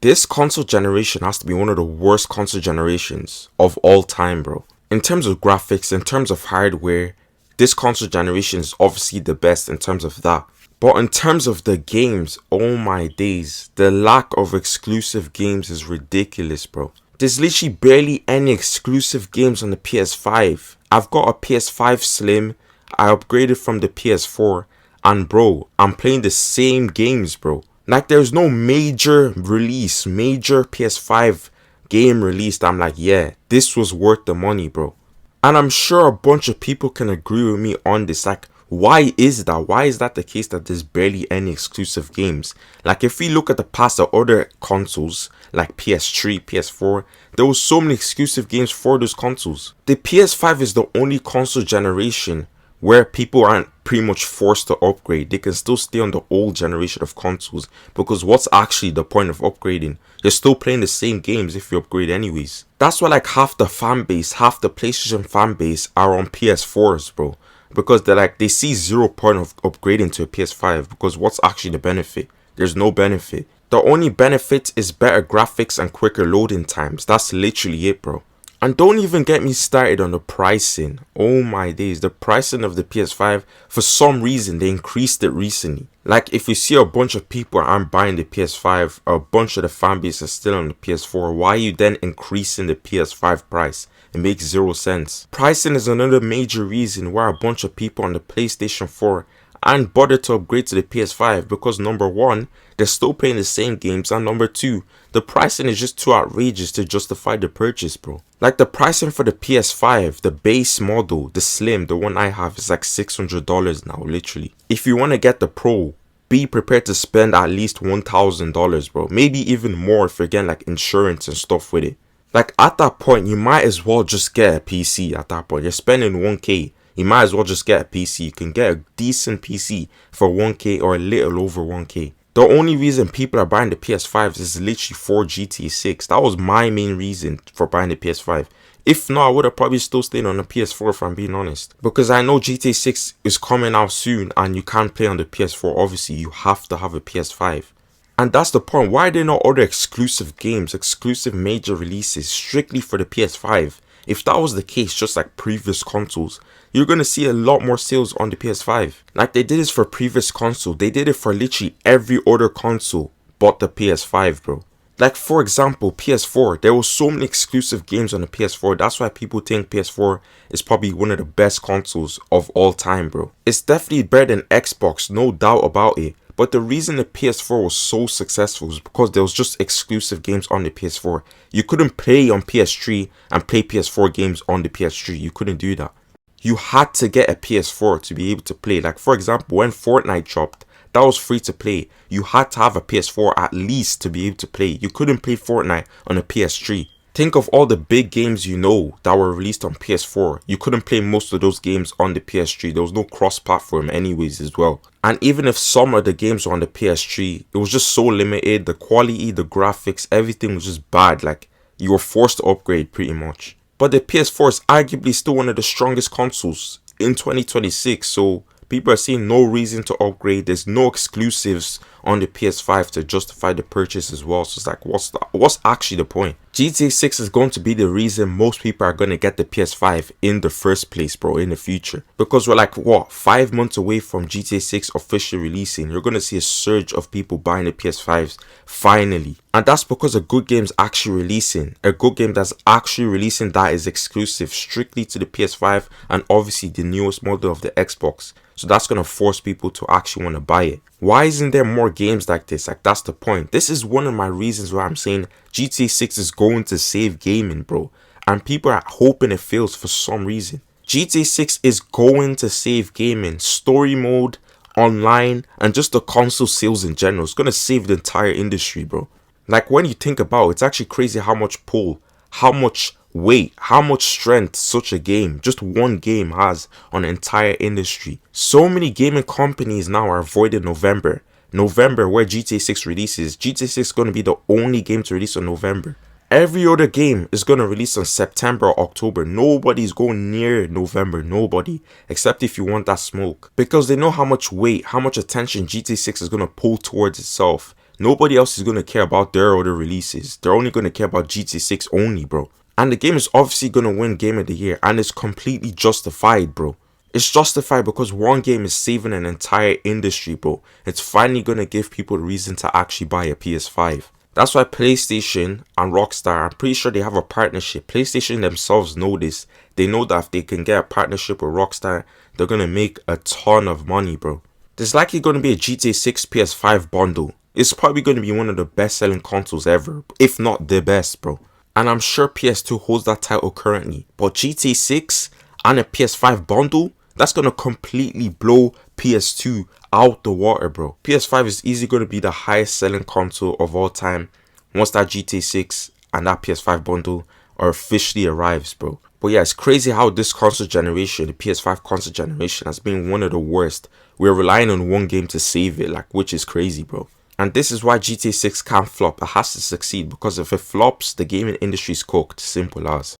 This console generation has to be one of the worst console generations of all time, bro. In terms of graphics, in terms of hardware, this console generation is obviously the best in terms of that. But in terms of the games, oh my days, the lack of exclusive games is ridiculous, bro. There's literally barely any exclusive games on the PS5. I've got a PS5 Slim, I upgraded from the PS4, and bro, I'm playing the same games, bro. Like, there's no major release, major PS5 game release that I'm like, yeah, this was worth the money, bro. And I'm sure a bunch of people can agree with me on this. Like, why is that? Why is that the case that there's barely any exclusive games? Like, if we look at the past of other consoles, like PS3, PS4, there was so many exclusive games for those consoles. The PS5 is the only console generation where people aren't pretty much forced to upgrade. They can still stay on the old generation of consoles, because what's actually the point of upgrading? You're still playing the same games if you upgrade anyways. That's why like half the fan base, half the PlayStation fan base are on PS4s, bro. Because they see zero point of upgrading to a PS5, because what's actually the benefit? There's no benefit. The only benefit is better graphics and quicker loading times. That's literally it, bro. And don't even get me started on the pricing. Oh my days, the pricing of the PS5, for some reason they increased it recently. Like, if you see a bunch of people aren't buying the PS5, or a bunch of the fan base are still on the PS4, why are you then increasing the PS5 price? It makes zero sense. Pricing is another major reason why a bunch of people on the PlayStation 4 aren't bothered to upgrade to the PS5, because number one, they're still playing the same games, and number two, the pricing is just too outrageous to justify the purchase, bro. Like, the pricing for the PS5, the base model, the Slim, the one I have, is like $600 now, literally. If you want to get the Pro, be prepared to spend at least $1,000, bro. Maybe even more if you're getting like insurance and stuff with it. Like, at that point, you might as well just get a PC at that point. You're spending 1K. You might as well just get a PC. You can get a decent PC for 1K or a little over 1K. The only reason people are buying the PS5 is literally for GTA 6. That was my main reason for buying the PS5. If not, I would have probably still stayed on the PS4 if I'm being honest. Because I know GTA 6 is coming out soon and you can't play on the PS4. Obviously, you have to have a PS5. And that's the point. Why are there no other exclusive games, exclusive major releases strictly for the PS5? If that was the case, just like previous consoles, you're going to see a lot more sales on the PS5. Like, they did this for previous console. They did it for literally every other console but the PS5, bro. Like, for example, PS4. There were so many exclusive games on the PS4. That's why people think PS4 is probably one of the best consoles of all time, bro. It's definitely better than Xbox, no doubt about it. But the reason the PS4 was so successful is because there was just exclusive games on the PS4. You couldn't play on PS3 and play PS4 games on the PS3. You couldn't do that. You had to get a PS4 to be able to play. Like, for example, when Fortnite dropped, that was free to play. You had to have a PS4 at least to be able to play. You couldn't play Fortnite on a PS3. Think of all the big games you know that were released on PS4. You couldn't play most of those games on the PS3. There was no cross-platform anyways as well. And even if some of the games were on the PS3, it was just so limited. The quality, the graphics, everything was just bad. Like, you were forced to upgrade pretty much. But the PS4 is arguably still one of the strongest consoles in 2026. So people are seeing no reason to upgrade. There's no exclusives on the PS5 to justify the purchase as well. So it's like, what's actually the point? GTA 6 is going to be the reason most people are going to get the PS5 in the first place, bro, in the future. Because we're like, what, 5 months away from GTA 6 officially releasing. You're going to see a surge of people buying the PS5s finally. And that's because a good game's actually releasing. A good game that's actually releasing that is exclusive strictly to the PS5 and obviously the newest model of the Xbox. So that's going to force people to actually want to buy it. Why isn't there more games like this? Like, that's the point. This is one of my reasons why I'm saying GTA 6 is going to save gaming, bro. And people are hoping it fails for some reason. GTA 6 is going to save gaming. Story mode, online, and just the console sales in general. It's going to save the entire industry, bro. Like, when you think about it, it's actually crazy how much pull, how much weight, how much strength such a game, just one game, has on the entire industry. So many gaming companies now are avoiding November. November, where GTA 6 releases. GTA 6 is going to be the only game to release on November. Every other game is going to release on September or October. Nobody's going near November. Nobody. Except if you want that smoke. Because they know how much weight, how much attention GTA 6 is going to pull towards itself. Nobody else is going to care about their other releases. They're only going to care about GTA 6 only, bro. And the game is obviously going to win Game of the Year, and it's completely justified, bro. It's justified because one game is saving an entire industry, bro. It's finally going to give people the reason to actually buy a PS5. That's why PlayStation and Rockstar, I'm pretty sure they have a partnership. PlayStation themselves know this. They know that if they can get a partnership with Rockstar, they're going to make a ton of money, bro. There's likely going to be a GTA 6 PS5 bundle. It's probably going to be one of the best selling consoles ever, if not the best, bro. And I'm sure PS2 holds that title currently. But GTA 6 and a PS5 bundle, that's going to completely blow PS2 out the water, bro. PS5 is easily going to be the highest selling console of all time once that GTA 6 and that PS5 bundle are officially arrives, bro. But yeah, it's crazy how this console generation, the PS5 console generation, has been one of the worst. We're relying on one game to save it, like, which is crazy, bro. And this is why GTA 6 can't flop. It has to succeed, because if it flops, the gaming industry is cooked. Simple as.